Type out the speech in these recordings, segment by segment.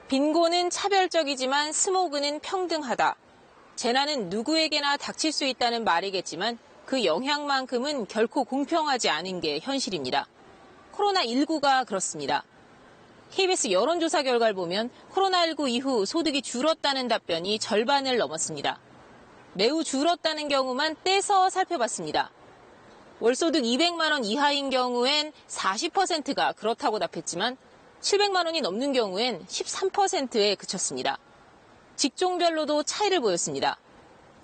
빈곤은 차별적이지만 스모그는 평등하다. 재난은 누구에게나 닥칠 수 있다는 말이겠지만 그 영향만큼은 결코 공평하지 않은 게 현실입니다. 코로나19가 그렇습니다. KBS 여론조사 결과를 보면 코로나19 이후 소득이 줄었다는 답변이 절반을 넘었습니다. 매우 줄었다는 경우만 떼서 살펴봤습니다. 월소득 200만 원 이하인 경우엔 40%가 그렇다고 답했지만 700만 원이 넘는 경우엔 13%에 그쳤습니다. 직종별로도 차이를 보였습니다.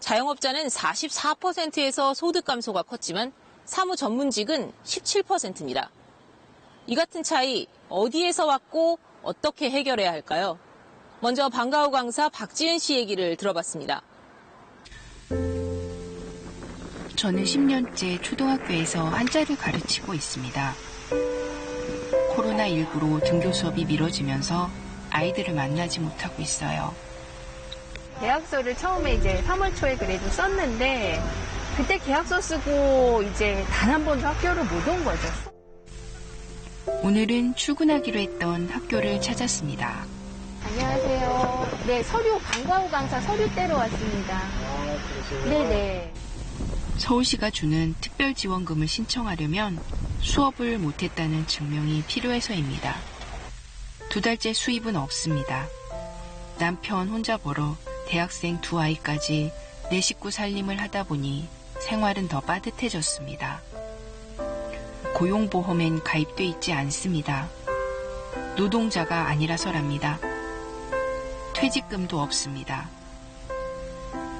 자영업자는 44%에서 소득 감소가 컸지만 사무 전문직은 17%입니다. 이 같은 차이 어디에서 왔고 어떻게 해결해야 할까요? 먼저 방과후 강사 박지은 씨 얘기를 들어봤습니다. 저는 10년째 초등학교에서 한자를 가르치고 있습니다. 코로나19로 등교 수업이 미뤄지면서 아이들을 만나지 못하고 있어요. 계약서를 처음에 이제 3월 초에 그래도 썼는데 그때 계약서 쓰고 이제 단 한 번도 학교를 못 온 거죠. 오늘은 출근하기로 했던 학교를 찾았습니다. 안녕하세요. 네, 방과후 강사 서류 떼러 왔습니다. 네네. 서울시가 주는 특별지원금을 신청하려면 수업을 못했다는 증명이 필요해서입니다. 2달째 수입은 없습니다. 남편 혼자 벌어 대학생 2아이까지 내 식구 살림을 하다 보니 생활은 더 빠듯해졌습니다. 고용보험엔 가입돼 있지 않습니다. 노동자가 아니라서랍니다. 퇴직금도 없습니다.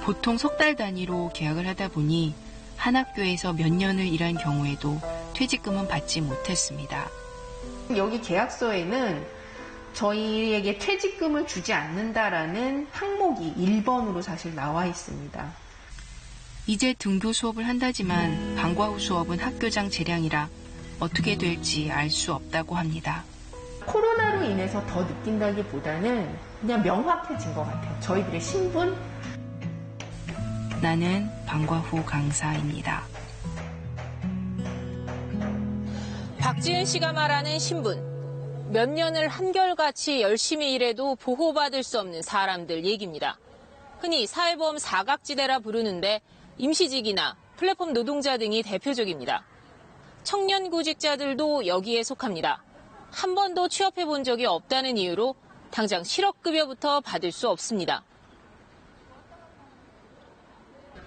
보통 3달 단위로 계약을 하다 보니 한 학교에서 몇 년을 일한 경우에도 퇴직금은 받지 못했습니다. 여기 계약서에는 저희에게 퇴직금을 주지 않는다라는 항목이 1번으로 사실 나와 있습니다. 이제 등교 수업을 한다지만 방과후 수업은 학교장 재량이라 어떻게 될지 알 수 없다고 합니다. 코로나로 인해서 더 느낀다기보다는 그냥 명확해진 것 같아요. 저희들의 신분. 나는 방과후 강사입니다. 박지은 씨가 말하는 신분. 몇 년을 한결같이 열심히 일해도 보호받을 수 없는 사람들 얘기입니다. 흔히 사회보험 사각지대라 부르는데 임시직이나 플랫폼 노동자 등이 대표적입니다. 청년 구직자들도 여기에 속합니다. 한 번도 취업해 본 적이 없다는 이유로 당장 실업급여부터 받을 수 없습니다.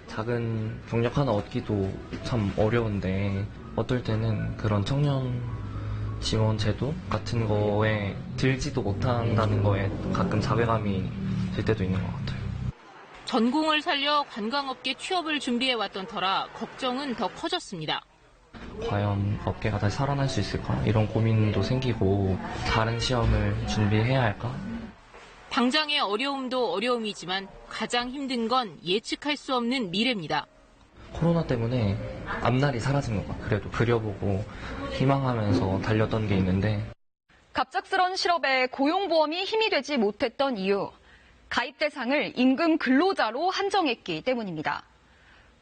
작은 경력 하나 얻기도 참 어려운데 어떨 때는 그런 청년 지원 제도 같은 거에 들지도 못한다는 거에 가끔 자괴감이 들 때도 있는 것 같아요. 전공을 살려 관광업계 취업을 준비해왔던 터라 걱정은 더 커졌습니다. 과연 업계가 다시 살아날 수 있을까? 이런 고민도 생기고 다른 시험을 준비해야 할까? 당장의 어려움도 어려움이지만 가장 힘든 건 예측할 수 없는 미래입니다. 코로나 때문에 앞날이 사라진 것 같아요. 그래도 그려보고 희망하면서 달렸던 게 있는데 갑작스런 실업에 고용보험이 힘이 되지 못했던 이유, 가입 대상을 임금 근로자로 한정했기 때문입니다.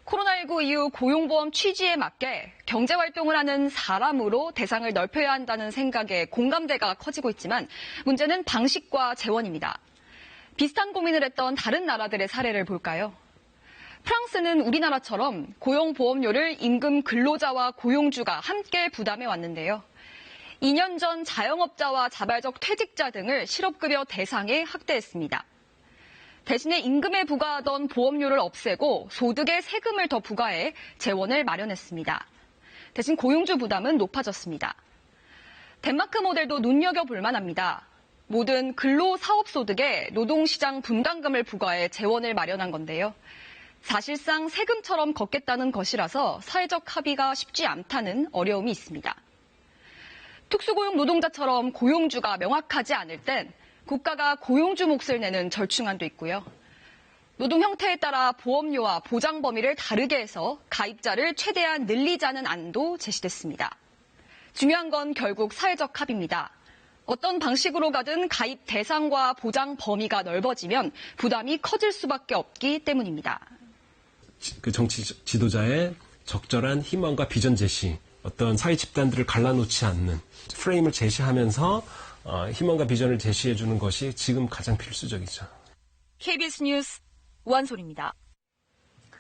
코로나19 이후 고용보험 취지에 맞게 경제활동을 하는 사람으로 대상을 넓혀야 한다는 생각에 공감대가 커지고 있지만 문제는 방식과 재원입니다. 비슷한 고민을 했던 다른 나라들의 사례를 볼까요? 프랑스는 우리나라처럼 고용보험료를 임금 근로자와 고용주가 함께 부담해 왔는데요. 2년 전 자영업자와 자발적 퇴직자 등을 실업급여 대상에 확대했습니다. 대신에 임금에 부과하던 보험료를 없애고 소득에 세금을 더 부과해 재원을 마련했습니다. 대신 고용주 부담은 높아졌습니다. 덴마크 모델도 눈여겨볼 만합니다. 모든 근로사업소득에 노동시장 분담금을 부과해 재원을 마련한 건데요. 사실상 세금처럼 걷겠다는 것이라서 사회적 합의가 쉽지 않다는 어려움이 있습니다. 특수고용 노동자처럼 고용주가 명확하지 않을 땐 국가가 고용주 몫을 내는 절충안도 있고요. 노동 형태에 따라 보험료와 보장 범위를 다르게 해서 가입자를 최대한 늘리자는 안도 제시됐습니다. 중요한 건 결국 사회적 합의입니다. 어떤 방식으로 가든 가입 대상과 보장 범위가 넓어지면 부담이 커질 수밖에 없기 때문입니다. 그 정치 지도자의 적절한 희망과 비전 제시, 어떤 사회 집단들을 갈라놓지 않는 프레임을 제시하면서 희망과 비전을 제시해 주는 것이 지금 가장 필수적이죠. KBS 뉴스 원솔입니다.